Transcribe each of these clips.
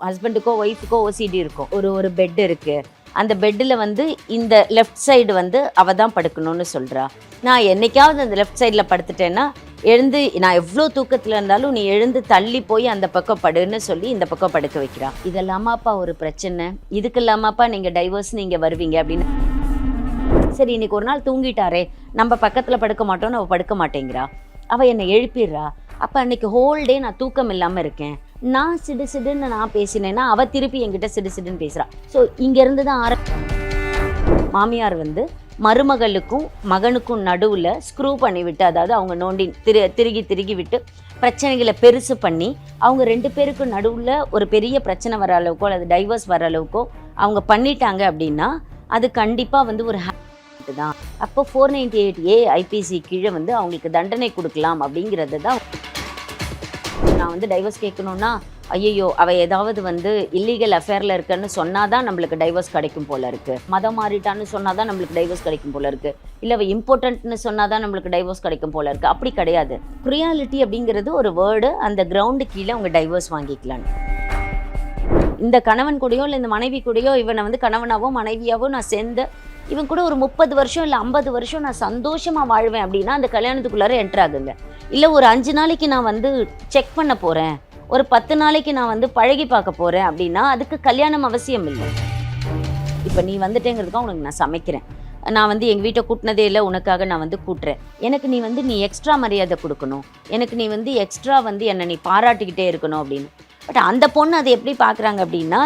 ஹஸ்பண்டுக்கோ ஒய்ஃபுக்கோ OCD இருக்கும். ஒரு bed இருக்கு. அந்த பெட்டில் வந்து இந்த லெஃப்ட் சைடு வந்து அவ தான் படுக்கணும்னு சொல்கிறா. நான் என்னைக்காவது அந்த லெஃப்ட் சைடில் படுத்துட்டேன்னா எழுந்து நான் எவ்வளோ தூக்கத்தில் இருந்தாலும் நீ எழுந்து தள்ளி போய் அந்த பக்கம் படுன்னு சொல்லி இந்த பக்கம் படுக்க வைக்கிறா. இதெல்லாமாப்பா ஒரு பிரச்சனை, இதுக்கு இல்லாமாப்பா நீங்கள் டைவர்ஸ் நீங்கள் வருவீங்க அப்படின்னு. சரி இன்னைக்கு ஒரு நாள் தூங்கிட்டாரே, நம்ம பக்கத்தில் படுக்க மாட்டோம்னு அவள் படுக்க மாட்டேங்கிறா. அவள் என்னை எழுப்பிடுறா. அப்போ அன்னைக்கு ஹோல் டே நான் தூக்கம் இல்லாமல் இருக்கேன். நான் சிடுன்னு நான் பேசினேன்னா அவள் திருப்பி என்கிட்ட சிடுன்னு பேசுகிறா. ஸோ இங்கேருந்து தான் மாமியார் வந்து மருமகளுக்கும் மகனுக்கும் நடுவில் ஸ்க்ரூ பண்ணி விட்டு, அதாவது அவங்க நோண்டி திருகி விட்டு பிரச்சனைகளை பெருசு பண்ணி அவங்க ரெண்டு பேருக்கும் நடுவில் ஒரு பெரிய பிரச்சனை வர அளவுக்கோ அல்லது டைவர்ஸ் வர அளவுக்கோ அவங்க பண்ணிட்டாங்க அப்படின்னா அது கண்டிப்பாக வந்து ஒரு தான். அப்போ 498A ஐபிசி கீழே வந்து அவங்களுக்கு தண்டனை கொடுக்கலாம் அப்படிங்கிறது தான். நான் வந்து டைவர்ஸ் கேட்கணுன்னா ஐயோ அவள் ஏதாவது வந்து இல்லீகல் அஃபேரில் இருக்குன்னு சொன்னால் தான் நம்மளுக்கு டைவர்ஸ் கிடைக்கும் போல இருக்குது, மதம் மாறிட்டான்னு சொன்னால் தான் நம்மளுக்கு டைவர்ஸ் கிடைக்கும் போல இருக்குது, இல்லை அவள் இம்பார்ட்டன்ட்னு சொன்னால் தான் நம்மளுக்கு டைவர்ஸ் கிடைக்கும் போல இருக்குது. அப்படி கிடையாது. க்ரியாலிட்டி அப்படிங்கிறது ஒரு வேர்டு. அந்த கிரவுண்டு கீழே அவங்க டைவர்ஸ் வாங்கிக்கலான்னு. இந்த கணவன் கூடயோ இல்லை இந்த மனைவி கூடயோ இவனை வந்து கணவனாவோ மனைவியாவோ நான் சேர்ந்து இவன் கூட ஒரு 30 வருஷம் இல்லை 50 வருஷம் நான் சந்தோஷமாக வாழ்வேன் அப்படின்னா அந்த கல்யாணத்துக்குள்ளார என்ட்ரு ஆகுங்க. இல்லை ஒரு 5 நாளைக்கு நான் வந்து செக் பண்ண போகிறேன், ஒரு 10 நாளைக்கு நான் வந்து பழகி பார்க்க போகிறேன் அப்படின்னா அதுக்கு கல்யாணம் அவசியம் இல்லை. இப்போ நீ வந்துட்டேங்கிறதுக்காக உனக்கு நான் சமைக்கிறேன், நான் வந்து எங்கள் வீட்டை கூட்டினதே இல்லை, உனக்காக நான் வந்து கூட்டுறேன், எனக்கு நீ எக்ஸ்ட்ரா மரியாதை கொடுக்கணும், எனக்கு நீ வந்து எக்ஸ்ட்ரா வந்து என்னை நீ பாராட்டிக்கிட்டே இருக்கணும் அப்படின்னு. பட் அந்த பொண்ணு அதை எப்படி பார்க்குறாங்க அப்படின்னா,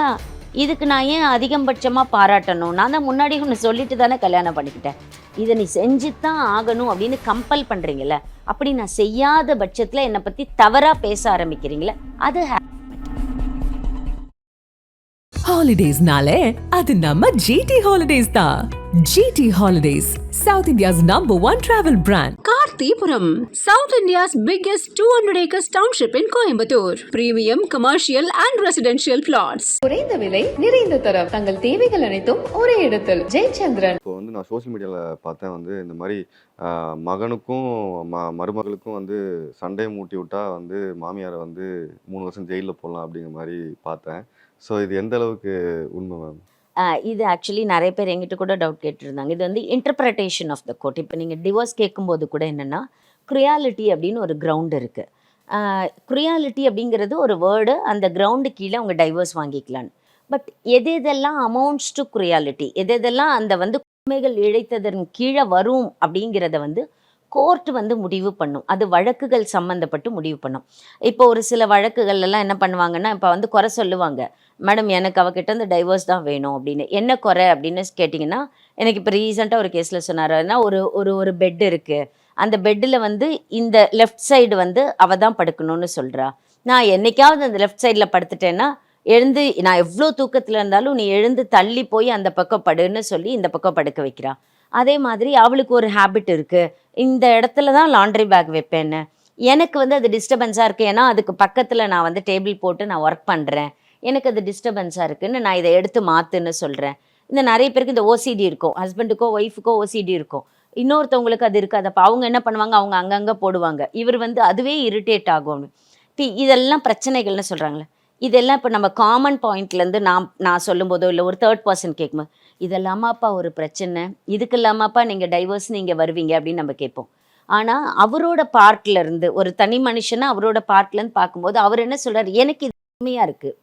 இதுக்கு நான் ஏன் அதிகபட்சமாக பாராட்டணும், நான் தான் முன்னாடி ஒன்று சொல்லிட்டு தானே கல்யாணம் பண்ணிக்கிட்டேன், இதை நீ செஞ்சு தான் ஆகணும் அப்படின்னு கம்பல் பண்ணுறீங்களே. அப்படி நான் செய்யாத பட்சத்தில் என்னை பற்றி தவறாக பேச ஆரம்பிக்கிறீங்களே, அது ஹாலிடேஸ்னாலே அது நம்ம GT Holidays தான். GT Holidays, South India's #1 travel brand. Karthipuram, South India's biggest 200 acres township in Coimbatore. Premium commercial and residential plots. குறைந்த விலை, நிறைந்த தரம், தங்கள் தேவைகள் அனைத்தும் ஒரே இடத்தில். ஜெயச்சந்திரன். இப்போ வந்து நான் சோஷியல் மீடியாவில் பார்த்தேன், வந்து இந்த மாதிரி மகனுக்கும் மருமகளுக்கும் வந்து சண்டை மூட்டி விட்டா வந்து மாமியாரை வந்து 3 வருஷம் ஜெயிலில் போடலாம் அப்படிங்கிற மாதிரி பார்த்தேன். ஸோ இது எந்த அளவுக்கு உண்மை மேம்? இது ஆக்சுவலி நிறைய பேர் எங்கிட்ட கூட டவுட் கேட்டிருந்தாங்க. இது வந்து இன்டர்பிரட்டேஷன் ஆஃப் த கோர்ட். இப்போ நீங்கள் டிவோர்ஸ் கேட்கும்போது கூட என்னென்னா க்ரியாலிட்டி அப்படின்னு ஒரு கிரவுண்ட் இருக்குது. க்ரியாலிட்டி அப்படிங்கிறது ஒரு வேர்டு. அந்த கிரவுண்டு கீழே அவங்க டைவர்ஸ் வாங்கிக்கலான்னு. பட் எதெல்லாம் அமௌண்ட்ஸ் டு க்ரியாலிட்டி, எதெல்லாம் அந்த வந்து உண்மைகள் இழைத்ததன் கீழே வரும் அப்படிங்கிறத வந்து கோர்ட் வந்து முடிவு பண்ணும். அது வழக்குகள் சம்மந்தப்பட்டு முடிவு பண்ணும். இப்போ ஒரு சில வழக்குகள்லாம் என்ன பண்ணுவாங்கன்னா, இப்போ வந்து குறை சொல்லுவாங்க, மேடம் எனக்கு அவகிட்ட இந்த டைவர்ஸ் தான் வேணும் அப்படின்னு. என்ன குறை அப்படின்னு கேட்டிங்கன்னா, எனக்கு இப்போ ரீசெண்டாக ஒரு கேஸில் சொன்னாருன்னா, ஒரு பெட் இருக்குது. அந்த பெட்டில் வந்து இந்த லெஃப்ட் சைடு வந்து அவள் தான் படுக்கணும்னு சொல்கிறா. நான் என்னைக்காவது அந்த லெஃப்ட் சைடில் படுத்துட்டேன்னா எழுந்து நான் எவ்வளோ தூக்கத்தில் இருந்தாலும் நீ எழுந்து தள்ளி போய் அந்த பக்கம் படுன்னு சொல்லி இந்த பக்கம் படுக்க வைக்கிறா. அதே மாதிரி அவளுக்கு ஒரு ஹேபிட் இருக்குது, இந்த இடத்துல தான் லாண்ட்ரி பேக் வைப்பேன்னு. எனக்கு வந்து அது டிஸ்டர்பன்ஸாக இருக்குது, ஏன்னா அதுக்கு பக்கத்தில் நான் வந்து டேபிள் போட்டு நான் ஒர்க் பண்ணுறேன், எனக்கு அது டிஸ்டர்பன்ஸாக இருக்குதுன்னு நான் இதை எடுத்து மாற்றுன்னு சொல்கிறேன். இந்த நிறைய பேருக்கு இந்த ஓசிடி இருக்கும், ஹஸ்பண்டுக்கோ ஒய்ஃபுக்கோ ஓசிடி இருக்கும், இன்னொருத்தவங்களுக்கு அது இருக்காது. அப்போ அவங்க என்ன பண்ணுவாங்க, அவங்க அங்கங்கே போடுவாங்க, இவர் வந்து அதுவே இரிட்டேட் ஆகும். இப்போ இதெல்லாம் பிரச்சனைகள்னு சொல்கிறாங்களே, இதெல்லாம் இப்போ நம்ம காமன் பாயிண்ட்லேருந்து நான் சொல்லும்போதோ இல்லை ஒரு தேர்ட் பர்சன் கேட்கும்போது இதெல்லாமாப்பா ஒரு பிரச்சனை, இதுக்கு இல்லாமாப்பா நீங்கள் டைவர்ஸ் நீங்கள் வருவீங்க அப்படின்னு நம்ம கேட்போம். ஆனால் அவரோட பார்ட்லேருந்து ஒரு தனி மனுஷனாக அவரோட பார்ட்லேருந்து பார்க்கும்போது அவர் என்ன சொல்கிறார், எனக்கு இது உண்மையாக இருக்குது,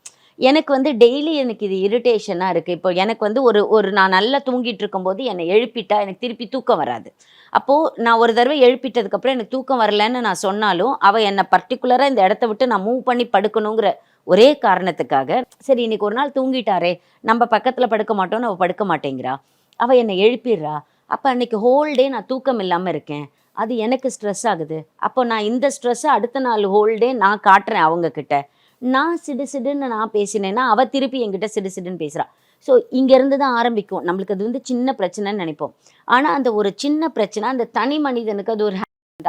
எனக்கு வந்து டெய்லி எனக்கு இது இரிட்டேஷனாக இருக்குது. இப்போ எனக்கு வந்து ஒரு நான் நல்லா தூங்கிட்டு இருக்கும்போது என்னை எழுப்பிட்டா எனக்கு திருப்பி தூக்கம் வராது. அப்போது நான் ஒரு தடவை எழுப்பிட்டதுக்கப்புறம் எனக்கு தூக்கம் வரலன்னு நான் சொன்னாலும் அவள் என்னை பர்டிகுலராக இந்த இடத்த விட்டு நான் மூவ் பண்ணி படுக்கணுங்கிற ஒரே காரணத்துக்காக, சரி இன்னைக்கு ஒரு நாள் தூங்கிட்டாரே, நம்ம பக்கத்தில் படுக்க மாட்டோம்னு அவள் படுக்க மாட்டேங்கிறா, அவள் என்னை எழுப்பிடுறா. அப்போ அன்னைக்கு ஹோல் டே நான் தூக்கம் இல்லாமல் இருக்கேன், அது எனக்கு ஸ்ட்ரெஸ் ஆகுது. அப்போ நான் இந்த ஸ்ட்ரெஸ்ஸை அடுத்த நாள் ஹோல் டே நான் காட்டுறேன் அவங்கக்கிட்ட. நான் சிடுன்னு நான் பேசினேன்னா அவள் திருப்பி என்கிட்ட சிடுன்னு பேசுகிறா. ஸோ இங்கேருந்து தான் ஆரம்பிக்கும். நம்மளுக்கு அது வந்து சின்ன பிரச்சனைன்னு நினைப்போம். ஆனால் அந்த ஒரு சின்ன பிரச்சனை அந்த தனி மனிதனுக்கு அது ஒரு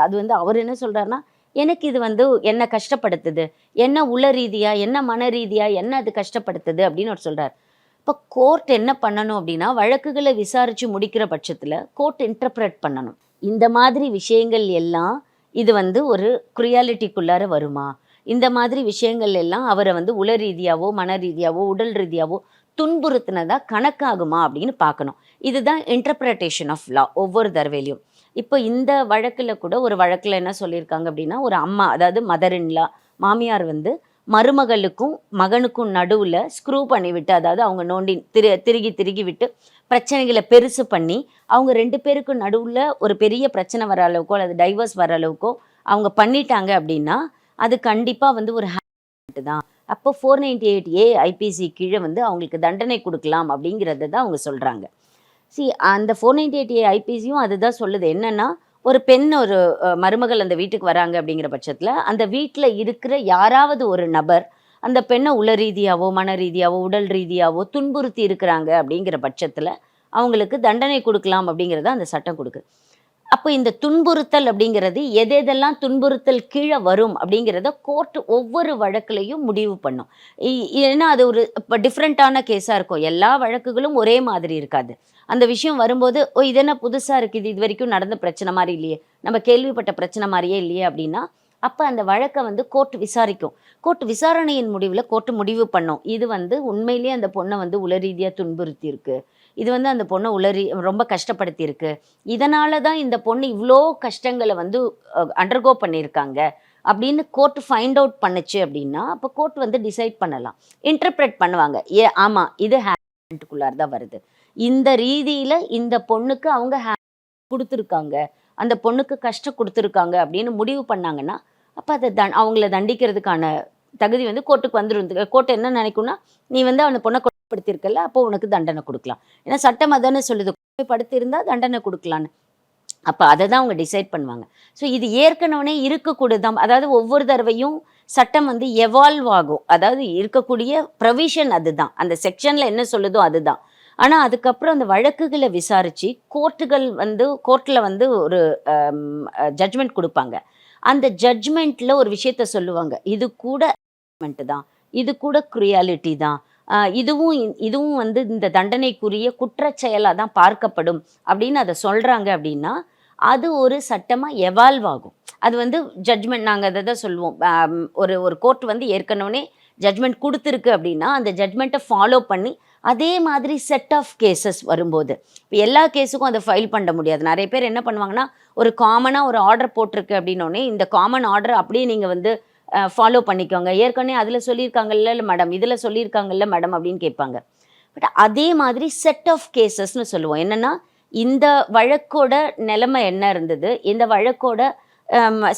அது வந்து அவர் என்ன சொல்கிறாருன்னா, எனக்கு இது வந்து என்ன கஷ்டப்படுத்துது, என்ன உள ரீதியாக என்ன மன ரீதியாக என்ன அது கஷ்டப்படுத்துது அப்படின்னு அவர் சொல்கிறார். இப்போ கோர்ட் என்ன பண்ணணும் அப்படின்னா, வழக்குகளை விசாரித்து முடிக்கிற பட்சத்தில் கோர்ட் இன்டர்பிரட் பண்ணணும். இந்த மாதிரி விஷயங்கள் எல்லாம் இது வந்து ஒரு க்ரியாலிட்டிக்குள்ளார வருமா, இந்த மாதிரி விஷயங்கள் எல்லாம் அவரை வந்து உள ரீதியாவோ மன ரீதியாவோ உடல் ரீதியாவோ துன்புறுத்தினதா கணக்காகுமா அப்படின்னு பார்க்கணும். இதுதான் இன்டர்பிரட்டேஷன் ஆஃப் லா ஒவ்வொரு தடவையிலையும். இப்போ இந்த வழக்கில் கூட ஒரு வழக்கில் என்ன சொல்லியிருக்காங்க அப்படின்னா, ஒரு அம்மா அதாவது மதர் இன்லா மாமியார் வந்து மருமகளுக்கும் மகனுக்கும் நடுவில் ஸ்க்ரூ பண்ணி விட்டு, அதாவது அவங்க நோண்டி திருகி திருகி விட்டு பிரச்சனைகளை பெருசு பண்ணி அவங்க 2 பேருக்கும் நடுவில் ஒரு பெரிய பிரச்சனை வர அளவுக்கோ அல்லது டைவர்ஸ் வர அளவுக்கோ அவங்க பண்ணிட்டாங்க அப்படின்னா அது கண்டிப்பாக வந்து ஒரு தான். அப்போ 498A ஐபிசி கீழே வந்து அவங்களுக்கு தண்டனை கொடுக்கலாம் அப்படிங்கிறத தான் அவங்க சொல்கிறாங்க. அந்த 498A ஐபிசியும் அதுதான் சொல்லுது. என்னன்னா, ஒரு பெண் ஒரு மருமகள் அந்த வீட்டுக்கு வராங்க அப்படிங்கிற பட்சத்தில் அந்த வீட்டில் இருக்கிற யாராவது ஒரு நபர் அந்த பெண்ணை உள ரீதியாவோ மன ரீதியாவோ உடல் ரீதியாவோ துன்புறுத்தி இருக்கிறாங்க அப்படிங்கிற பட்சத்தில் அவங்களுக்கு தண்டனை கொடுக்கலாம் அப்படிங்கிறத அந்த சட்டம் கொடுக்குது. அப்போ இந்த துன்புறுத்தல் அப்படிங்கிறது எதெல்லாம் துன்புறுத்தல் கீழே வரும் அப்படிங்கிறத கோர்ட் ஒவ்வொரு வழக்குலையும் முடிவு பண்ணும். ஏன்னா அது ஒரு இப்போ டிஃப்ரெண்ட்டான கேஸாக இருக்கும். எல்லா வழக்குகளும் ஒரே மாதிரி இருக்காது. அந்த விஷயம் வரும்போது இது என்ன புதுசாக இருக்குது, இது வரைக்கும் நடந்த பிரச்சனை மாதிரி இல்லையே, நம்ம கேள்விப்பட்ட பிரச்சனை மாதிரியே இல்லையே அப்படின்னா அப்போ அந்த வழக்கை வந்து கோர்ட் விசாரிக்கும். கோர்ட் விசாரணையின் முடிவில் கோர்ட் முடிவு பண்ணும். இது வந்து உண்மையிலேயே அந்த பொண்ணை வந்து உள ரீதியாக துன்புறுத்தி இருக்கு, இது வந்து அந்த பொண்ணை ரொம்ப கஷ்டப்படுத்தியிருக்கு, இதனால தான் இந்த பொண்ணு இவ்வளோ கஷ்டங்களை வந்து அண்டர்கோ பண்ணியிருக்காங்க அப்படின்னு கோர்ட் ஃபைண்ட் அவுட் பண்ணுச்சு அப்படின்னா அப்போ கோர்ட் வந்து டிசைட் பண்ணலாம், இன்டர்பிரட் பண்ணுவாங்க. ஆமாம் இது ஹேண்ட்குள்ளார் தான் வருது, இந்த ரீதியில் இந்த பொண்ணுக்கு அவங்க கொடுத்துருக்காங்க, அந்த பொண்ணுக்கு கஷ்டம் கொடுத்துருக்காங்க அப்படின்னு முடிவு பண்ணாங்கன்னா அப்போ அதை அவங்கள தண்டிக்கிறதுக்கான தகுதி வந்து கோர்ட்டுக்கு வந்துடும். கோர்ட் என்ன நினைக்கும்னா, நீ வந்து அந்த பொண்ணை கொடுப்படுத்திருக்கல, அப்போ உனக்கு தண்டனை கொடுக்கலாம். ஏன்னா சட்டம் அதானே சொல்லுது, கொடுமைப்படுத்தியிருந்தா தண்டனை கொடுக்கலான்னு. அப்போ அதை தான் அவங்க டிசைட் பண்ணுவாங்க. ஸோ இது ஏற்கனவே இருக்கக்கூடியதான். அதாவது ஒவ்வொரு தடவையும் சட்டம் வந்து எவால்வ் ஆகும். அதாவது இருக்கக்கூடிய ப்ரொவிஷன் அதுதான், அந்த செக்ஷனில் என்ன சொல்லுதோ அதுதான். ஆனால் அதுக்கப்புறம் அந்த வழக்குகளை விசாரித்து கோர்ட்டில் வந்து ஒரு ஜட்ஜ்மெண்ட் கொடுப்பாங்க. அந்த ஜட்ஜ்மெண்ட்டில் ஒரு விஷயத்த சொல்லுவாங்க, இது கூட தான், இது கூட க்ரூயாலிட்டி தான், இதுவும் வந்து இந்த தண்டனைக்குரிய குற்றச்செயலாக தான் பார்க்கப்படும் அப்படின்னு அதை சொல்கிறாங்க. அப்படின்னா அது ஒரு சட்டமாக எவால்வ் ஆகும். அது வந்து ஜட்ஜ்மெண்ட், நாங்கள் அதை தான் சொல்லுவோம், ஒரு கோர்ட் வந்து ஏற்கனவே ஜட்ஜ்மெண்ட் கொடுத்துருக்கு அப்படின்னா அந்த ஜட்ஜ்மெண்ட்டை ஃபாலோ பண்ணி அதே மாதிரி செட் ஆஃப் கேசஸ் வரும்போது இப்போ எல்லா கேஸுக்கும் அதை ஃபைல் பண்ண முடியாது. நிறைய பேர் என்ன பண்ணுவாங்கன்னா, ஒரு காமனாக ஒரு ஆர்டர் போட்டிருக்கு அப்படின்னோடனே இந்த காமன் ஆர்டர் அப்படியே நீங்கள் வந்து ஃபாலோ பண்ணிக்கோங்க, ஏற்கனவே அதில் சொல்லியிருக்காங்கல்ல மேடம், இதில் சொல்லியிருக்காங்கல்ல மேடம் அப்படின்னு கேட்பாங்க. பட் அதே மாதிரி செட் ஆஃப் கேசஸ்ன்னு சொல்லுவோம். என்னென்னா, இந்த வழக்கோட நிலைமை என்ன இருந்தது, இந்த வழக்கோட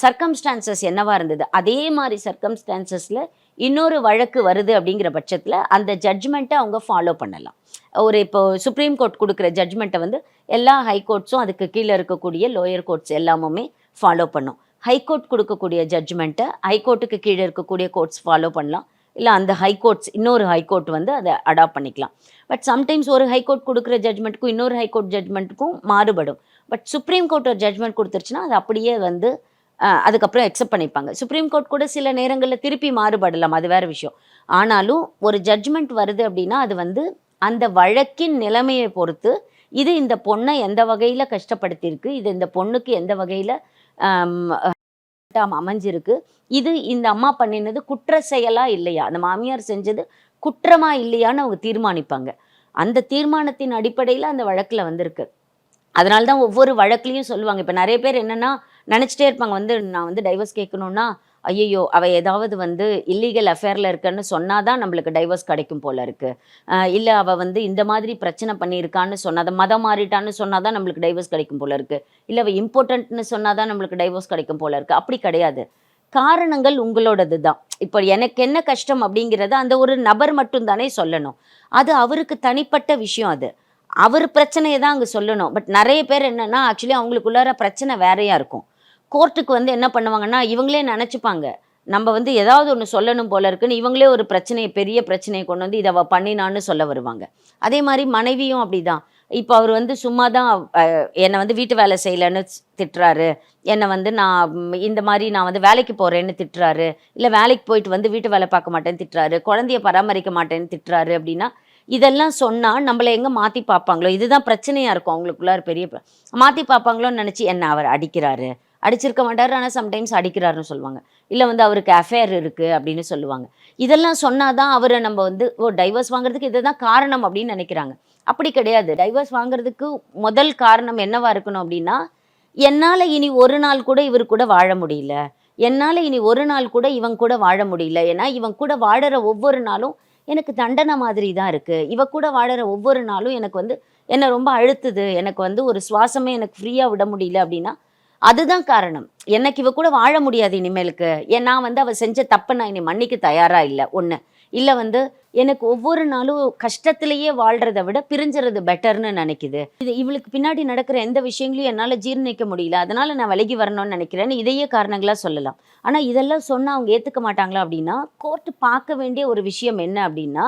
சர்க்கம்ஸ்டான்சஸ் என்னவா இருந்தது, அதே மாதிரி சர்க்கம்ஸ்டான்சஸில் இன்னொரு வழக்கு வருது அப்படிங்கிற பட்சத்தில் அந்த ஜட்ஜ்மெண்ட்டை அவங்க ஃபாலோ பண்ணலாம். இப்போ சுப்ரீம் கோர்ட் கொடுக்குற ஜட்ஜ்மெண்ட்டை வந்து எல்லா ஹைகோர்ட்ஸும் அதுக்கு கீழே இருக்கக்கூடிய லோயர் கோர்ட்ஸ் எல்லாமுமே ஃபாலோ பண்ணும். ஹைகோர்ட் கொடுக்கக்கூடிய ஜட்ஜ்மெண்ட்டை ஹைகோர்ட்டுக்கு கீழே இருக்கக்கூடிய கோர்ட்ஸ் ஃபாலோ பண்ணலாம், இல்லை அந்த ஹைகோர்ட்ஸ் இன்னொரு ஹைகோர்ட் வந்து அதை அடாப்ட் பண்ணிக்கலாம். பட் சம்டைம்ஸ் ஒரு ஹைகோர்ட் கொடுக்குற ஜட்ஜ்மெண்ட்டுக்கும் இன்னொரு ஹைகோர்ட் ஜட்ஜ்மெண்ட்டுக்கும் மாறுபடும். பட் சுப்ரீம் கோர்ட் ஒரு ஜட்ஜ்மெண்ட் கொடுத்துருச்சுன்னா அது அப்படியே வந்து அதுக்கப்புறம் அக்செப்ட் பண்ணிப்பாங்க. சுப்ரீம் கோர்ட் கூட சில நேரங்களில் திருப்பி மாறுபடலாம், அது வேறு விஷயம். ஆனாலும் ஒரு ஜட்ஜ்மெண்ட் வருது அப்படின்னா அது வந்து அந்த வழக்கின் நிலைமையை பொறுத்து, இது இந்த பொண்ணை எந்த வகையில் கஷ்டப்படுத்தியிருக்கு, இது இந்த பொண்ணுக்கு எந்த வகையில் அமைஞ்சிருக்கு, இது இந்த அம்மா பண்ணினது குற்ற செயலா இல்லையா, அந்த மாமியார் செஞ்சது குற்றமா இல்லையான்னு அவங்க தீர்மானிப்பாங்க. அந்த தீர்மானத்தின் அடிப்படையில் அந்த வழக்கில் வந்திருக்கு. அதனால தான் ஒவ்வொரு வழக்குலையும் சொல்லுவாங்க. இப்போ நிறைய பேர் என்னென்னா நினச்சிட்டே இருப்பாங்க, நான் வந்து டைவர்ஸ் கேட்கணுன்னா ஐயையோ அவள் ஏதாவது வந்து இல்லீகல் அஃபேரில் இருக்குன்னு சொன்னால் தான் நம்மளுக்கு டைவர்ஸ் கிடைக்கும் போல இருக்குது, இல்லை அவள் வந்து இந்த மாதிரி பிரச்சனை பண்ணியிருக்கான்னு சொன்னால், மதம் மாறிட்டான்னு சொன்னால் தான் நம்மளுக்கு டைவர்ஸ் கிடைக்கும் போல இருக்குது, இல்லை அவள் இம்பார்ட்டன்ட்னு சொன்னால் தான் நம்மளுக்கு டைவர்ஸ் கிடைக்கும் போல இருக்குது. அப்படி கிடையாது. காரணங்கள் உங்களோடது தான். இப்போ எனக்கு என்ன கஷ்டம் அப்படிங்கிறத அந்த ஒரு நபர் மட்டும்தானே சொல்லணும். அது அவருக்கு தனிப்பட்ட விஷயம், அது அவர் பிரச்சனையை தான் அங்கே சொல்லணும். பட் நிறைய பேர் என்னென்னா ஆக்சுவலி அவங்களுக்குள்ளார பிரச்சனை வேறையாக இருக்கும். கோர்ட்டுக்கு வந்து என்ன பண்ணுவாங்கன்னா, இவங்களே நினச்சிப்பாங்க நம்ம வந்து ஏதாவது ஒன்று சொல்லணும் போல இருக்குன்னு, இவங்களே ஒரு பெரிய பிரச்சனையை கொண்டு வந்து இதை அவள் பண்ணினான்னு சொல்ல வருவாங்க. அதே மாதிரி மனைவியும் அப்படி தான். இப்போ அவர் வந்து சும்மா தான் என்னை வந்து வீட்டு வேலை செய்யலைன்னு திட்டுறாரு, என்னை வந்து இந்த மாதிரி நான் வந்து வேலைக்கு போகிறேன்னு திட்டுறாரு, இல்லை வேலைக்கு போயிட்டு வந்து வீட்டு வேலை பார்க்க மாட்டேன்னு திட்டுறாரு, குழந்தைய பராமரிக்க மாட்டேன்னு திட்டுறாரு அப்படின்னா இதெல்லாம் சொன்னால் நம்மளை எங்கே மாற்றி பார்ப்பாங்களோ, இதுதான் பிரச்சனையாக இருக்கும் அவங்களுக்குள்ளார, பெரிய மாற்றி பார்ப்பாங்களோன்னு நினச்சி என்ன அவர் அடிக்கிறாரு, அடிச்சிருக்க மாட்டார், ஆனால் சம்டைம்ஸ் அடிக்கிறாருன்னு சொல்லுவாங்க. இல்லை வந்து அவருக்கு அஃபேர் இருக்குது அப்படின்னு சொல்லுவாங்க. இதெல்லாம் சொன்னால் தான் அவரை நம்ம வந்து டைவர்ஸ் வாங்குறதுக்கு இதுதான் காரணம் அப்படின்னு நினைக்கிறாங்க. அப்படி கிடையாது. டைவர்ஸ் வாங்குறதுக்கு முதல் காரணம் என்னவா இருக்கணும் அப்படின்னா, என்னால் இனி ஒரு நாள் கூட இவர் கூட வாழ முடியல, என்னால் இனி ஒரு நாள் கூட இவன் கூட வாழ முடியல, ஏன்னா இவன் கூட வாழற ஒவ்வொரு நாளும் எனக்கு தண்டனை மாதிரி தான் இருக்குது, இவ கூட வாழற ஒவ்வொரு நாளும் எனக்கு வந்து என்னை ரொம்ப அழுத்துது, எனக்கு வந்து ஒரு சுவாசமே எனக்கு ஃப்ரீயாக விட முடியல அப்படின்னா அதுதான் காரணம். எனக்கு இவ கூட வாழ முடியாது இனிமேலுக்கு, நான் வந்து அவள் செஞ்ச தப்பை நான் இனி மன்னிக்க தயாராக இல்லை ஒன்று, இல்லை வந்து எனக்கு ஒவ்வொரு நாளும் கஷ்டத்திலேயே வாழ்கிறத விட பிரிஞ்சுறது பெட்டர்னு நினைக்குது, இது இவளுக்கு பின்னாடி நடக்கிற எந்த விஷயங்களையும் என்னால் ஜீர்ணிக்க முடியல, அதனால் நான் விலகி வரணும்னு நினைக்கிறேன்னு இதையே காரணங்களாக சொல்லலாம். ஆனால் இதெல்லாம் சொன்னால் அவங்க ஏற்றுக்க மாட்டாங்களா அப்படின்னா, கோர்ட்டு பார்க்க வேண்டிய ஒரு விஷயம் என்ன அப்படின்னா,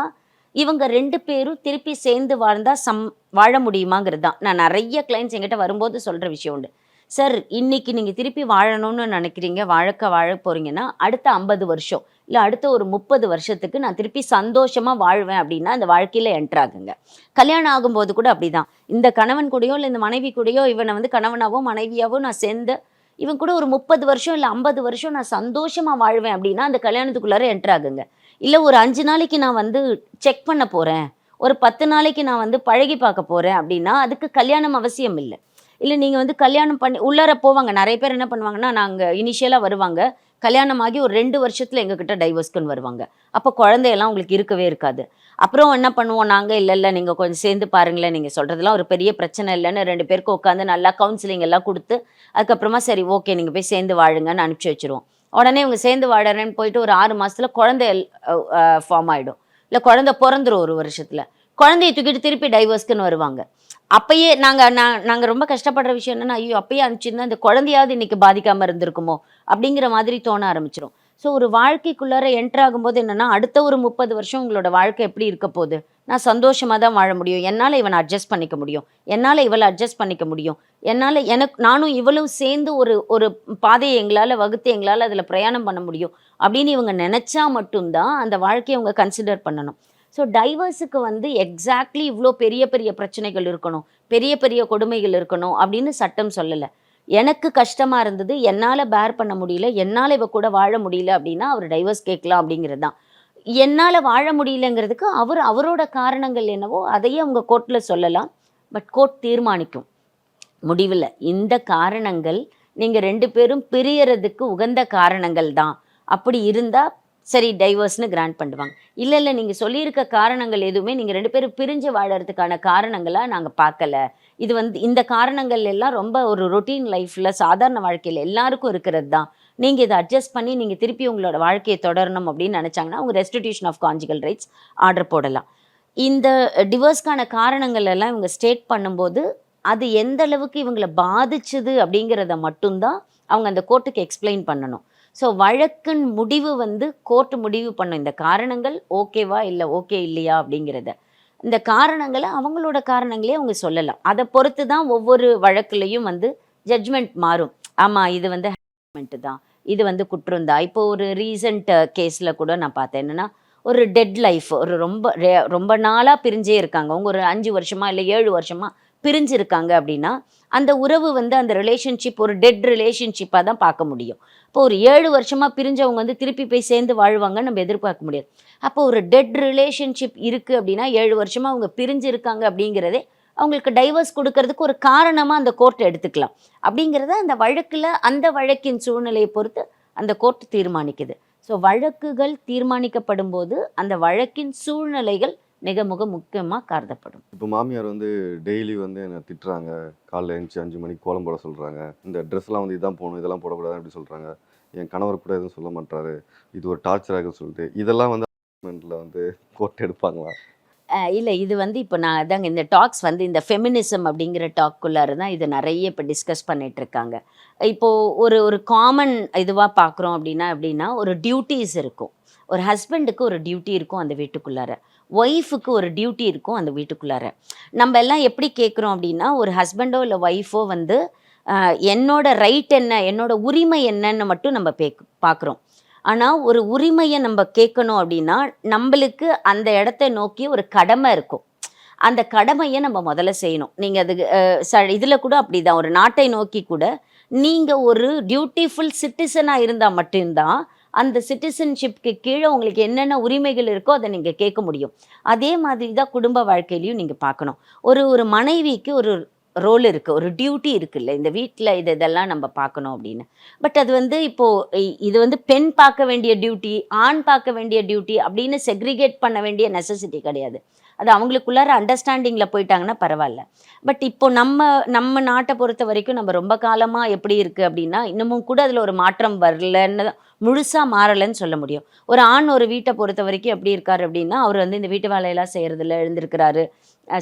இவங்க 2 பேரும் திருப்பி சேர்ந்து வாழ்ந்தால் வாழ முடியுமாங்கிறது தான். நான் நிறைய கிளைண்ட்ஸ் என்கிட்ட வரும்போது சொல்கிற விஷயம் உண்டு. சார், இன்னைக்கு நீங்கள் திருப்பி வாழணும்னு நினைக்கிறீங்க, வாழ போகிறீங்கன்னா அடுத்த 50 வருஷம் இல்லை அடுத்த ஒரு 30 வருஷத்துக்கு நான் திருப்பி சந்தோஷமாக வாழ்வேன் அப்படின்னா அந்த வாழ்க்கையில் என்ட்ராகுங்க. கல்யாணம் ஆகும்போது கூட அப்படிதான். இந்த கணவன் கூடயோ இல்லை இந்த மனைவி கூடயோ இவனை வந்து கணவனாவோ மனைவியாவோ நான் சேர்ந்து இவன் கூட ஒரு 30 வருஷம் இல்லை 50 வருஷம் நான் சந்தோஷமாக வாழ்வேன் அப்படின்னா அந்த கல்யாணத்துக்குள்ளார என்ட்ராகுங்க. இல்லை ஒரு 5 நாளைக்கு நான் வந்து செக் பண்ண போகிறேன், ஒரு 10 நாளைக்கு நான் வந்து பழகி பார்க்க போகிறேன் அப்படின்னா அதுக்கு கல்யாணம் அவசியம் இல்லை. இல்லை நீங்கள் வந்து கல்யாணம் பண்ணி உள்ளார போவாங்க. நிறைய பேர் என்ன பண்ணுவாங்கன்னா, நாங்கள் இனிஷியலாக வருவாங்க, கல்யாணம் ஆகி ஒரு 2 வருஷத்தில் எங்ககிட்ட டைவர்ஸ்க்குன்னு வருவாங்க. அப்போ குழந்தையெல்லாம் உங்களுக்கு இருக்கவே இருக்காது. அப்புறம் என்ன பண்ணுவோம் நாங்கள், இல்லை நீங்கள் கொஞ்சம் சேர்ந்து பாருங்களேன், நீங்கள் சொல்கிறதுலாம் ஒரு பெரிய பிரச்சனை இல்லைன்னு 2 பேருக்கும் உட்காந்து நல்லா கவுன்சிலிங் எல்லாம் கொடுத்து அதுக்கப்புறமா சரி ஓகே நீங்கள் போய் சேர்ந்து வாழுங்கன்னு அனுப்பிச்சி வச்சுருவோம். உடனே இவங்க சேர்ந்து வாழறேன்னு போயிட்டு ஒரு 6 மாதத்தில் குழந்தை ஃபார்ம் ஆகிடும், இல்லை குழந்தை பிறந்துரும் 1 வருஷத்தில். குழந்தைய தூக்கிட்டு திருப்பி டைவர்ஸ்க்குன்னு வருவாங்க. அப்பயே நாங்கள் ரொம்ப கஷ்டப்படுற விஷயம் என்னன்னா, ஐயோ அப்பயே அனுப்பிச்சிருந்தா இந்த குழந்தையாவது இன்னைக்கு பாதிக்காமல் இருந்திருக்குமோ அப்படிங்கிற மாதிரி தோண ஆரம்பிச்சிடும். ஸோ ஒரு வாழ்க்கைக்குள்ளார என்ட்ராகும்போது என்னென்னா, அடுத்த ஒரு 30 வருஷம் உங்களோட வாழ்க்கை எப்படி இருக்க போகுது, நான் சந்தோஷமாக தான் வாழ முடியும், என்னால் இவனை அட்ஜஸ்ட் பண்ணிக்க முடியும், என்னால் இவளை அட்ஜஸ்ட் பண்ணிக்க முடியும், என்னால் நானும் இவளும் சேர்ந்து ஒரு பாதையை எங்களால் வகுத்து எங்களால் அதில் பிரயாணம் பண்ண முடியும் அப்படின்னு இவங்க நினச்சா மட்டும்தான் அந்த வாழ்க்கையை அவங்க கன்சிடர் பண்ணணும். ஸோ டைவர்ஸுக்கு வந்து எக்ஸாக்ட்லி இவ்வளோ பெரிய பெரிய பிரச்சனைகள் இருக்கணும், பெரிய பெரிய கொடுமைகள் இருக்கணும் அப்படின்னு சட்டம் சொல்லலை. எனக்கு கஷ்டமாக இருந்தது, என்னால் பேர் பண்ண முடியல, என்னால் இவ கூட வாழ முடியல அப்படின்னா அவர் டைவர்ஸ் கேட்கலாம் அப்படிங்கிறது தான். என்னால் வாழ முடியலங்கிறதுக்கு அவரோட காரணங்கள் என்னவோ அதையே அவங்க கோர்ட்டில் சொல்லலாம். பட் கோர்ட் தீர்மானிக்கும் முடிவில், இந்த காரணங்கள் நீங்கள் 2 பேரும் பிரியறதுக்கு உகந்த காரணங்கள் தான், அப்படி இருந்தால் சரி டைவர்ஸ்னு கிராண்ட் பண்ணுவாங்க. இல்லை நீங்கள் சொல்லியிருக்க காரணங்கள் எதுவுமே நீங்கள் 2 பேரும் பிரிஞ்சு வாழறதுக்கான காரணங்களாக நாங்கள் பார்க்கல, இது வந்து இந்த காரணங்கள் எல்லாம் ரொம்ப ஒரு ரொட்டீன் லைஃப்பில் சாதாரண வாழ்க்கையில் எல்லாருக்கும் இருக்கிறது தான், நீங்கள் இதை அட்ஜஸ்ட் பண்ணி நீங்கள் திருப்பி உங்களோட வாழ்க்கையை தொடரணும் அப்படின்னு நினச்சாங்கன்னா அவங்க restitution of conjugal rights order போடலாம். இந்த டிவோர்ஸ்க்கான காரணங்கள் எல்லாம் இவங்க ஸ்டேட் பண்ணும்போது அது எந்த அளவுக்கு இவங்களை பாதிச்சுது அப்படிங்கிறத மட்டும்தான் அவங்க அந்த கோர்ட்டுக்கு எக்ஸ்பிளைன் பண்ணணும். ஸோ வழக்கின் முடிவு வந்து கோர்ட்டு முடிவு பண்ணும், இந்த காரணங்கள் ஓகேவா இல்லை ஓகே இல்லையா அப்படிங்கிறத. இந்த காரணங்களை அவங்களோட காரணங்களே அவங்க சொல்லலாம். அதை பொறுத்து தான் ஒவ்வொரு வழக்குலையும் வந்து ஜட்ஜ்மெண்ட் மாறும். ஆமாம் இது வந்து ஹராஸ்மெண்ட்டு தான், இது வந்து குற்றம் தான். இப்போ ஒரு ரீசன்ட் கேஸில் கூட நான் பார்த்தேன், என்னென்னா ஒரு டெட் லைஃப், ஒரு ரொம்ப நாளாக பிரிஞ்சே இருக்காங்க, அவங்க ஒரு 5 வருஷமா இல்லை 7 வருஷமா பிரிஞ்சிருக்காங்க அப்படின்னா அந்த உறவு வந்து அந்த ரிலேஷன்ஷிப் ஒரு டெட் ரிலேஷன்ஷிப்பாக தான் பார்க்க முடியும். இப்போ ஒரு 7 வருஷமாக பிரிஞ்சவங்க வந்து திருப்பி போய் சேர்ந்து வாழ்வாங்கன்னு நம்ம எதிர்பார்க்க முடியாது. அப்போ ஒரு டெட் ரிலேஷன்ஷிப் இருக்குது அப்படின்னா 7 வருஷமாக அவங்க பிரிஞ்சிருக்காங்க அப்படிங்கிறதே அவங்களுக்கு டைவர்ஸ் கொடுக்கறதுக்கு ஒரு காரணமாக அந்த கோர்ட்டை எடுத்துக்கலாம். அப்படிங்கிறத அந்த வழக்கில் அந்த வழக்கின் சூழ்நிலையை பொறுத்து அந்த கோர்ட் தீர்மானிக்குது. ஸோ வழக்குகள் தீர்மானிக்கப்படும் போது அந்த வழக்கின் சூழ்நிலைகள் மிக முக்கியமாக கருதப்படும். இப்போ மாமியார் வந்து டெய்லி வந்து என்னை திட்டுறாங்க, காலைல எழுந்துச்சி 5 மணிக்கு கோலம் போட சொல்கிறாங்க, இந்த ட்ரெஸ்லாம் வந்து இதான் போகணும் இதெல்லாம் போடக்கூடாது அப்படி சொல்கிறாங்க, என் கணவர் கூட எதுவும் சொல்ல மாட்டாரு, இது ஒரு டார்ச்சராக சொல்லிட்டு இதெல்லாம் வந்து வந்து கோர்ட் எடுப்பாங்களா? இல்லை, இது வந்து இப்போ நான் அதாங்க இந்த டாக்ஸ் வந்து இந்த ஃபெமினிசம் அப்படிங்கிற டாக்குள்ளார தான் இது நிறைய இப்போ டிஸ்கஸ் பண்ணிகிட்ருக்காங்க. இப்போது ஒரு காமன் இதுவாக பார்க்குறோம் அப்படின்னா ஒரு டியூட்டிஸ் இருக்கும். ஒரு ஹஸ்பண்டுக்கு ஒரு டியூட்டி இருக்கும் அந்த வீட்டுக்குள்ளார, ஒய்ஃபுக்கு ஒரு டியூட்டி இருக்கும் அந்த வீட்டுக்குள்ளார. நம்ம எல்லாம் எப்படி கேட்குறோம் அப்படின்னா, ஒரு ஹஸ்பண்டோ இல்லை ஒய்ஃபோ வந்து என்னோட ரைட் என்ன, என்னோட உரிமை என்னன்னு மட்டும் நம்ம பார்க்குறோம். ஆனால் ஒரு உரிமையை நம்ம கேட்கணும் அப்படின்னா நம்மளுக்கு அந்த இடத்த நோக்கி ஒரு கடமை இருக்கும். அந்த கடமையை நம்ம முதல்ல செய்யணும். நீங்கள் அது இதில் கூட அப்படி தான், ஒரு நாட்டை நோக்கி கூட நீங்கள் ஒரு டியூட்டிஃபுல் சிட்டிசனாக இருந்தால் மட்டும்தான் அந்த சிட்டிசன்ஷிப்க்கு கீழே உங்களுக்கு என்னென்ன உரிமைகள் இருக்கோ அதை நீங்கள் கேட்க முடியும். அதே மாதிரி தான் குடும்ப வாழ்க்கையிலையும் நீங்கள் பார்க்கணும். ஒரு மனைவிக்கு ஒரு ரோல் இருக்குது, ஒரு டியூட்டி இருக்குல்ல, இந்த வீட்டில் இதெல்லாம் நம்ம பார்க்கணும் அப்படின்னு. பட் அது வந்து இப்போது இது வந்து பெண் பார்க்க வேண்டிய டியூட்டி, ஆண் பார்க்க வேண்டிய டியூட்டி அப்படின்னு செக்ரிகேட் பண்ண வேண்டிய நெசசிட்டி கிடையாது. அது அவங்களுக்குள்ளார அண்டர்ஸ்டாண்டிங்கில் போயிட்டாங்கன்னா பரவாயில்ல. பட் இப்போ நம்ம நாட்டை பொறுத்த வரைக்கும் நம்ம ரொம்ப காலமாக எப்படி இருக்குது அப்படின்னா, இன்னமும் கூட அதில் ஒரு மாற்றம் வரலன்னு, முழுசாக மாறலைன்னு சொல்ல முடியும். ஒரு ஆண் ஒரு வீட்டை பொறுத்த வரைக்கும் எப்படி இருக்காரு அப்படின்னா, அவர் வந்து இந்த வீட்டு வேலையெல்லாம் செய்கிறதில்ல, எழுந்திருக்கிறாரு,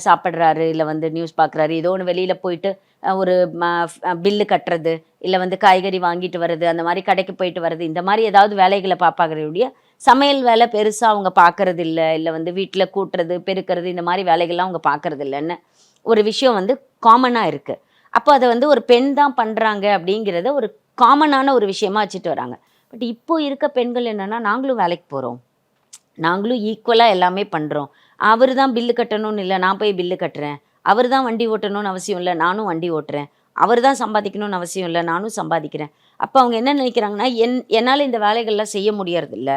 சாப்பிட்றாரு, இல்லை வந்து நியூஸ் பார்க்குறாரு, ஏதோ ஒன்று வெளியில் போயிட்டு ஒரு பில்லு கட்டுறது, இல்லை வந்து காய்கறி வாங்கிட்டு வர்றது, அந்த மாதிரி கடைக்கு போயிட்டு வர்றது, இந்த மாதிரி ஏதாவது வேலைகளை பார்ப்பாங்களுடைய சமையல் வேலை பெருசாக அவங்க பார்க்கறது இல்லை, இல்லை வந்து வீட்டில் கூட்டுறது பெருக்கிறது இந்த மாதிரி வேலைகள்லாம் அவங்க பார்க்கறது இல்லைன்னு ஒரு விஷயம் வந்து காமனாக இருக்குது. அப்போ அதை வந்து ஒரு பெண் தான் பண்ணுறாங்க அப்படிங்கிறத ஒரு காமனான ஒரு விஷயமா வச்சுட்டு வராங்க. பட் இப்போ இருக்க பெண்கள் என்னென்னா, நாங்களும் வேலைக்கு போகிறோம், நாங்களும் ஈக்குவலாக எல்லாமே பண்ணுறோம், அவர் தான் பில்லு கட்டணும்னு இல்லை, நான் போய் பில்லு கட்டுறேன், அவர் தான் வண்டி ஓட்டணும்னு அவசியம் இல்லை, நானும் வண்டி ஓட்டுறேன், அவர் தான் சம்பாதிக்கணும்னு அவசியம் இல்லை, நானும் சம்பாதிக்கிறேன். அப்போ அவங்க என்ன நினைக்கிறாங்கன்னா, என்னால் இந்த வேலைகள்லாம் செய்ய முடியறதில்ல,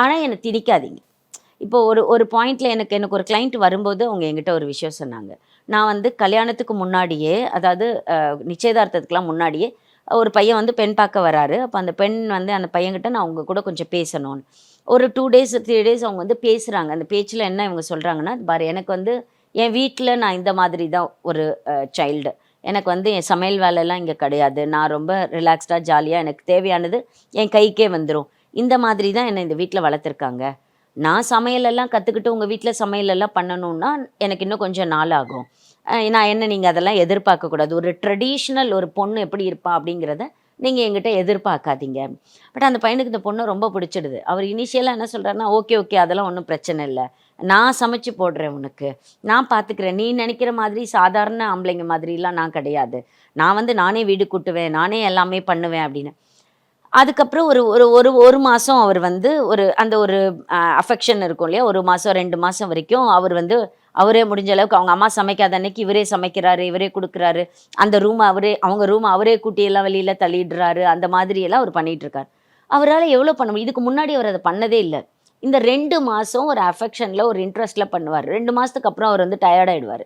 ஆனால் என்னை திணிக்காதீங்க. இப்போ ஒரு பாயிண்டில் எனக்கு ஒரு கிளைண்ட் வரும்போது அவங்க என்கிட்ட ஒரு விஷயம் சொன்னாங்க. நான் வந்து கல்யாணத்துக்கு முன்னாடியே, அதாவது நிச்சயதார்த்தத்துக்குலாம் முன்னாடியே ஒரு பையன் வந்து பெண் பார்க்க வராரு. அப்போ அந்த பெண் வந்து அந்த பையன்கிட்ட நான் அவங்க கூட கொஞ்சம் பேசணும்னு ஒரு 2 டேஸ் 3 டேஸ் அவங்க வந்து பேசுகிறாங்க. அந்த பேச்சில் என்ன இவங்க சொல்கிறாங்கன்னா, பாரு எனக்கு வந்து என் வீட்டில் நான் இந்த மாதிரி தான் ஒரு சைல்டு, எனக்கு வந்து என் சமையல் வேலைலாம் இங்கே கிடையாது, நான் ரொம்ப ரிலாக்ஸ்டாக ஜாலியாக எனக்கு தேவையானது என் கைக்கே வந்துடும், இந்த மாதிரி தான் என்னை இந்த வீட்டில் வளர்த்துருக்காங்க. நான் சமையலெல்லாம் கற்றுக்கிட்டு உங்கள் வீட்டில் சமையலெல்லாம் பண்ணணுன்னா எனக்கு இன்னும் கொஞ்சம் நாள் ஆகும். நான் என்ன நீங்கள் அதெல்லாம் எதிர்பார்க்கக்கூடாது. ஒரு ட்ரெடிஷ்னல் ஒரு பொண்ணு எப்படி இருப்பா அப்படிங்கிறத நீங்கள் என்கிட்ட எதிர்பார்க்காதீங்க. பட் அந்த பையனுக்கு இந்த பொண்ணு ரொம்ப பிடிச்சிடுது. அவர் இனிஷியலாக என்ன சொல்கிறாருன்னா, ஓகே அதெல்லாம் ஒன்றும் பிரச்சனை இல்லை, நான் சமைச்சு போடுறேன் உனக்கு, நான் பார்த்துக்கிறேன், நீ நினைக்கிற மாதிரி சாதாரண ஆம்பளைங்க மாதிரிலாம் நான் கிடையாது, நான் வந்து நானே வீடு கூட்டுவேன், நானே எல்லாமே பண்ணுவேன் அப்படின்னு. அதுக்கப்புறம் ஒரு ஒரு ஒரு ஒரு மாதம் அவர் வந்து அந்த ஒரு அஃபெக்ஷன் இருக்கும் இல்லையா, 1 மாதம் 2 மாதம் வரைக்கும் அவர் வந்து அவரே முடிஞ்ச அளவுக்கு அவங்க அம்மா சமைக்காத அன்னைக்கு இவரே சமைக்கிறாரு, இவரே கொடுக்குறாரு, அந்த ரூமை அவங்க ரூமை அவரே கூட்டி எல்லாம் வெளியில் தள்ளிடுறாரு, அந்த மாதிரியெல்லாம் அவர் பண்ணிகிட்ருக்கார். அவரால் எவ்வளோ பண்ண முடியும்? இதுக்கு முன்னாடி அவர் அதை பண்ணதே இல்லை. இந்த 2 மாதம் ஒரு அஃபெக்ஷனில் ஒரு இன்ட்ரெஸ்ட்டில் பண்ணுவார். 2 மாதத்துக்கு அப்புறம் அவர் வந்து டயர்டாயிடுவார்.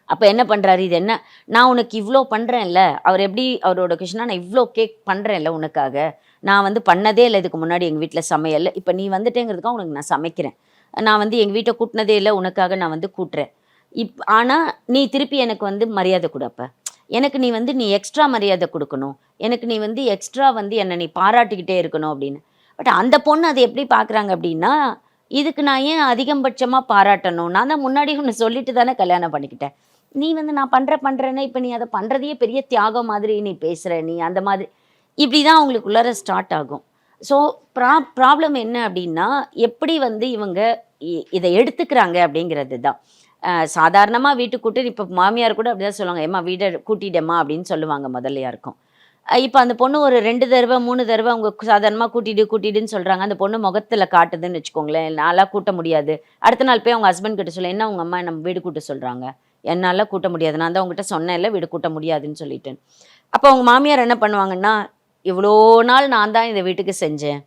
அப்போ என்ன பண்ணுறாரு, இது என்ன, நான் உனக்கு இவ்வளோ பண்ணுறேன்ல, அவர் எப்படி அவரோட கொஷினா, நான் இவ்வளோ கேக் பண்ணுறேன்ல உனக்காக, நான் வந்து பண்ணதே இல்லை இதுக்கு முன்னாடி எங்கள் வீட்டில் சமையல், இப்போ நீ வந்துட்டேங்கிறதுக்காக உனக்கு நான் சமைக்கிறேன், நான் வந்து எங்கள் வீட்டை கூட்டினதே இல்லை உனக்காக நான் வந்து கூட்டுறேன், ஆனால் நீ திருப்பி எனக்கு வந்து மரியாதை கொடு, அப்போ எனக்கு நீ எக்ஸ்ட்ரா மரியாதை கொடுக்கணும், எனக்கு நீ வந்து எக்ஸ்ட்ரா வந்து என்னை நீ பாராட்டிக்கிட்டே இருக்கணும் அப்படின்னு. பட் அந்த பொண்ணு அதை எப்படி பார்க்குறாங்க அப்படின்னா, இதுக்கு நான் ஏன் அதிகபட்சமாக பாராட்டணும், நான் தான் முன்னாடி ஒன்று சொல்லிட்டு தானே கல்யாணம் பண்ணிக்கிட்டேன், நீ வந்து நான் பண்ணுறேன்னா இப்போ நீ அதை பண்ணுறதையே பெரிய தியாகம் மாதிரி நீ பேசுகிற, நீ அந்த மாதிரி இப்படி தான் அவங்களுக்குள்ளார ஸ்டார்ட் ஆகும். ஸோ ப்ராப்ளம் என்ன அப்படின்னா, எப்படி வந்து இவங்க இதை எடுத்துக்கிறாங்க அப்படிங்கிறது தான். சாதாரணமாக வீட்டுக்கு கூட்டு இப்போ மாமியார் கூட அப்படி தான் சொல்லுவாங்க, ஏம்மா வீடை கூட்டிடம்மா அப்படின்னு சொல்லுவாங்க முதல்லையா இருக்கும். இப்போ அந்த பொண்ணு ஒரு 2 தடவை 3 தடவை அவங்க சாதாரணமாக கூட்டிடுன்னு சொல்கிறாங்க, அந்த பொண்ணு முகத்தில் காட்டுதுன்னு வச்சுக்கோங்களேன், நான்லாம் கூட்ட முடியாது. அடுத்த நாள் போய் அவங்க ஹஸ்பண்ட் கிட்ட சொல்ல, என்ன உங்கள் அம்மா நம்ம வீடு கூட்ட சொல்கிறாங்க, என்னால் கூட்ட முடியாது, நான் தான் உங்ககிட்ட சொன்னேன்ல வீடு கூட்ட முடியாதுன்னு சொல்லிட்டேன். அப்போ அவங்க மாமியார் என்ன பண்ணுவாங்கன்னா, இவ்வளோ நாள் நான் தான் இந்த வீட்டுக்கு செஞ்சேன்,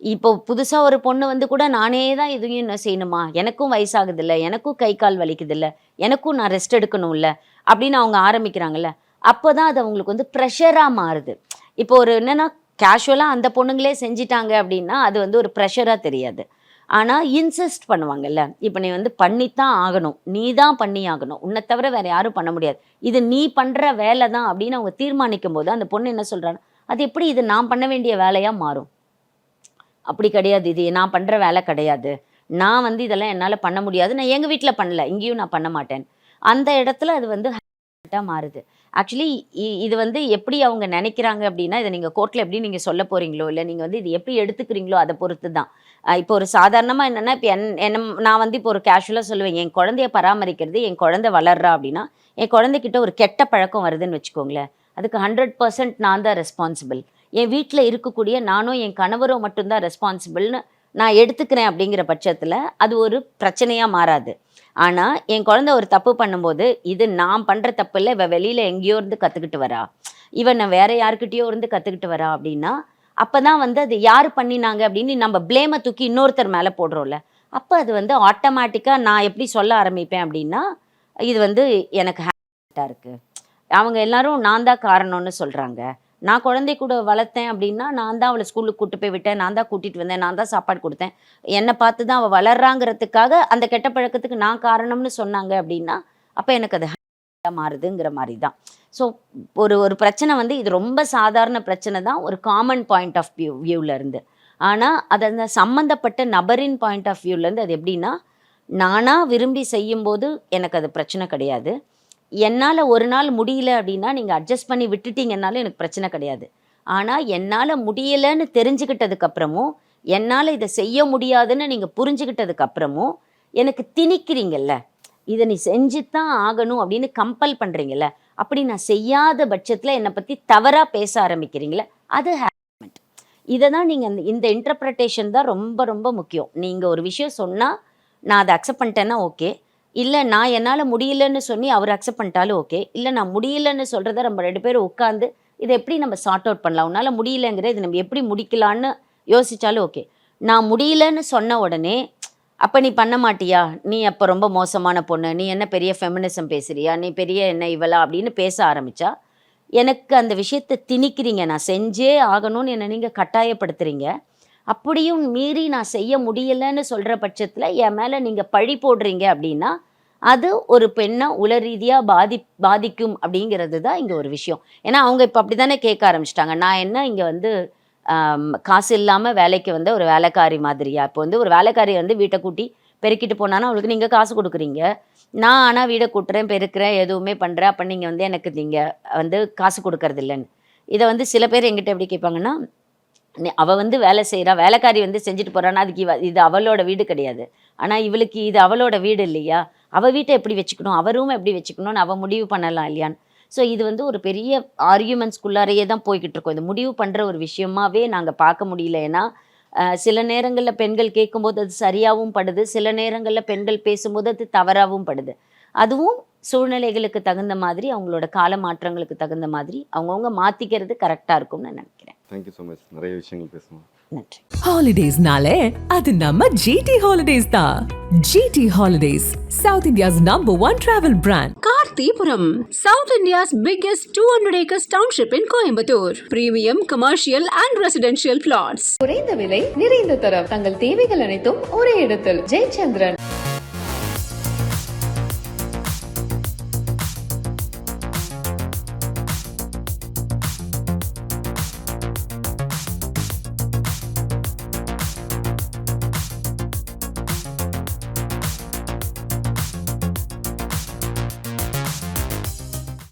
இப்போ புதுசாக ஒரு பொண்ணு வந்து கூட நானே தான் இதையும் என்ன செய்யணுமா, எனக்கும் வயசாகுதில்ல, எனக்கும் கை கால் வலிக்குதில்ல, எனக்கும் நான் ரெஸ்ட் எடுக்கணும்ல அப்படின்னு அவங்க ஆரம்பிக்கிறாங்கல்ல, அப்போ தான் அது அவங்களுக்கு வந்து ப்ரெஷராக மாறுது. இப்போ ஒரு என்னென்னா, கேஷுவலாக அந்த பொண்ணுங்களே செஞ்சிட்டாங்க அப்படின்னா அது வந்து ஒரு ப்ரெஷராக தெரியாது. ஆனால் இன்சிஸ்ட் பண்ணுவாங்கல்ல, இப்போ நீ வந்து பண்ணித்தான் ஆகணும், நீ தான் பண்ணி ஆகணும், உன்னை தவிர வேறு யாரும் பண்ண முடியாது, இது நீ பண்ணுற வேலை தான் அப்படின்னு அவங்க தீர்மானிக்கும் போது அந்த பொண்ணு என்ன சொல்கிறாங்க, அது எப்படி இது நான் பண்ண வேண்டிய வேலையாக மாறும்? அப்படி கிடையாது, இது நான் பண்ணுற வேலை கிடையாது, நான் வந்து இதெல்லாம் என்னால் பண்ண முடியாது, நான் எங்கள் வீட்டில் பண்ணல, இங்கேயும் நான் பண்ண மாட்டேன், அந்த இடத்துல அது வந்து மாறுது. ஆக்சுவலி இது வந்து எப்படி அவங்க நினைக்கிறாங்க அப்படின்னா, இதை நீங்கள் கோர்ட்டில் எப்படி நீங்கள் சொல்ல போகிறீங்களோ, இல்லை நீங்கள் வந்து இது எப்படி எடுத்துக்கிறீங்களோ அதை பொறுத்து தான். இப்போ ஒரு சாதாரணமாக என்னென்னா, இப்போ நான் வந்து இப்போ ஒரு கேஷுவலாக சொல்லுவேன், என் குழந்தைய பராமரிக்கிறது, என் குழந்தை வளர்றா அப்படின்னா, என் குழந்தைகிட்ட ஒரு கெட்ட பழக்கம் வருதுன்னு வச்சுக்கோங்களேன், அதுக்கு 100% நான் தான் ரெஸ்பான்சிபிள், என் வீட்டில் இருக்கக்கூடிய நானும் என் கணவரும் மட்டும்தான் ரெஸ்பான்சிபிள்னு நான் எடுத்துக்கிறேன். அப்படிங்கிற பட்சத்தில் அது ஒரு பிரச்சனையாக மாறாது. ஆனால் என் குழந்தை ஒரு தப்பு பண்ணும்போது, இது நான் பண்ணுற தப்பு இல்லை, இவள் வெளியில் எங்கேயோ இருந்து கற்றுக்கிட்டு வரா, ஈவன் நான் வேற யாருக்கிட்டயோ இருந்து கற்றுக்கிட்டு வரா அப்படின்னா அப்போ தான் வந்து அது யார் பண்ணினாங்க அப்படின்னு நம்ம ப்ளேமை தூக்கி இன்னொருத்தர் மேலே போடுறோம்ல, அப்போ அது வந்து ஆட்டோமேட்டிக்காக நான் எப்படி சொல்ல ஆரம்பிப்பேன் அப்படின்னா, இது வந்து எனக்கு ஹேபிட்டாக இருக்குது, அவங்க எல்லாரும் நான் தான் காரணம்னு சொல்கிறாங்க, நான் குழந்தை கூட வளர்த்தேன் அப்படின்னா நான் தான் அவளை ஸ்கூலுக்கு கூட்டு போய் விட்டேன், நான் தான் கூட்டிகிட்டு வந்தேன், நான் தான் சாப்பாடு கொடுத்தேன், என்னை பார்த்து தான் அவள் வளர்றாங்கிறதுக்காக அந்த கெட்ட பழக்கத்துக்கு நான் காரணம்னு சொன்னாங்க அப்படின்னா அப்போ எனக்கு அது மாறுதுங்கிற மாதிரி தான். ஸோ ஒரு பிரச்சனை வந்து இது ரொம்ப சாதாரண பிரச்சனை தான் ஒரு காமன் பாயிண்ட் ஆஃப் வியூவிலேருந்து. ஆனால் அது அந்த சம்மந்தப்பட்ட நபரின் பாயிண்ட் ஆஃப் வியூவிலேருந்து அது எப்படின்னா, நானாக விரும்பி செய்யும்போது எனக்கு அது பிரச்சனை கிடையாது, என்னால் ஒரு நாள் முடியல அப்படின்னா நீங்கள் அட்ஜஸ்ட் பண்ணி விட்டுட்டீங்கன்னாலும் எனக்கு பிரச்சனை கிடையாது. ஆனால் என்னால் முடியலைன்னு தெரிஞ்சுக்கிட்டதுக்கப்புறமும் என்னால் இதை செய்ய முடியாதுன்னு நீங்கள் புரிஞ்சுக்கிட்டதுக்கப்புறமும் எனக்கு திணிக்கிறீங்கல்ல, இதை நீ செஞ்சு தான் ஆகணும் அப்படின்னு கம்பல் பண்ணுறீங்கல்ல, அப்படி நான் செய்யாத பட்சத்தில் என்னை பற்றி தவறாக பேச ஆரம்பிக்கிறீங்களே, அது ஹேரஸ்மெண்ட். இதை தான் நீங்கள் இந்த இன்டர்பிரட்டேஷன் தான் ரொம்ப ரொம்ப முக்கியம். நீங்கள் ஒரு விஷயம் சொன்னால் நான் அதை அக்செப்ட் பண்ணிட்டேன்னா ஓகே, இல்லை நான் என்னால் முடியலன்னு சொல்லி அவர் அக்செப்ட் பண்ணிட்டாலும் ஓகே, இல்லை நான் முடியலன்னு சொல்கிறத நம்ம 2 பேரும் உட்காந்து இதை எப்படி நம்ம சார்ட் அவுட் பண்ணலாம், உன்னால் முடியலங்கிற இது நம்ம எப்படி முடிக்கலான்னு யோசித்தாலும் ஓகே. நான் முடியலன்னு சொன்ன உடனே அப்போ நீ பண்ண மாட்டியா, நீ அப்போ ரொம்ப மோசமான பொண்ணு, நீ என்ன பெரிய ஃபெமினிசம் பேசுகிறியா, நீ பெரிய என்ன இவளா அப்படின்னு பேச ஆரம்பித்தா எனக்கு அந்த விஷயத்தை திணிக்கிறீங்க, நான் செஞ்சே ஆகணும்னு என்னை நீங்கள் கட்டாயப்படுத்துகிறீங்க. அப்படியும் மீறி நான் செய்ய முடியலைன்னு சொல்கிற பட்சத்தில் என் மேலே நீங்கள் பழி போடுறீங்க அப்படின்னா அது ஒரு பெண்ணை உள ரீதியாக பாதிக்கும் அப்படிங்கிறது தான் இங்கே ஒரு விஷயம். ஏன்னா அவங்க இப்போ அப்படி தானே கேட்க ஆரம்பிச்சிட்டாங்க, நான் என்ன இங்கே வந்து காசு இல்லாமல் வேலைக்கு வந்த ஒரு வேலைக்காரி மாதிரியா, இப்போ வந்து ஒரு வேலைக்காரி வந்து வீட்டை கூட்டி பெருக்கிட்டு போனான்னா அவளுக்கு நீங்கள் காசு கொடுக்குறீங்க, நான் ஆனால் வீடை கூட்டுறேன் பெருக்கிறேன் எதுவுமே பண்ணுறேன், அப்போ நீங்கள் வந்து எனக்கு நீங்கள் வந்து காசு கொடுக்கறது இல்லைன்னு. இதை வந்து சில பேர் எங்கிட்ட எப்படி கேட்பாங்கன்னா, அவள் வந்து வேலை செய்கிறா, வேலைக்காரி வந்து செஞ்சுட்டு போகிறான்னா அதுக்கு இது அவளோட வீடு கிடையாது, ஆனால் இவளுக்கு இது அவளோட வீடு இல்லையா, அவள் வீட்டை எப்படி வச்சுக்கணும், அவள் ரூமை எப்படி வச்சுக்கணும்னு அவள் முடிவு பண்ணலாம் இல்லையான்னு. ஸோ இது வந்து ஒரு பெரிய ஆர்கியூமெண்ட்ஸ்குள்ளாரையே தான் போய்கிட்டு இருக்கோம். இது முடிவு பண்ணுற ஒரு விஷயமாவே நாங்கள் பார்க்க முடியல. ஏன்னா சில நேரங்களில் பெண்கள் கேட்கும்போது அது சரியாகவும் படுது, சில நேரங்களில் பெண்கள் பேசும்போது அது தவறாகவும் படுது. அதுவும் சூழ்நிலைகளுக்கு தகுந்த மாதிரி அவங்களோட கால மாற்றங்களுக்கு தகுந்த மாதிரி அவங்கவுங்க மாற்றிக்கிறது கரெக்டாக இருக்கும்னு நான் நினைக்கிறேன். Thank you so much. நிறைய விஷயங்கள் பேசணும். நன்றி. Holidays-nale, அது நம்ம GT Holidays தான். GT Holidays, South India's #1 travel brand. Karthipuram, South India's biggest 200 acres township in Coimbatore. Premium commercial and residential plots. குறைந்த விலை, நிறைந்த தரம், தங்கள் தேவைகள் அனைத்தும் ஒரே இடத்தில். ஜெயச்சந்திரன்.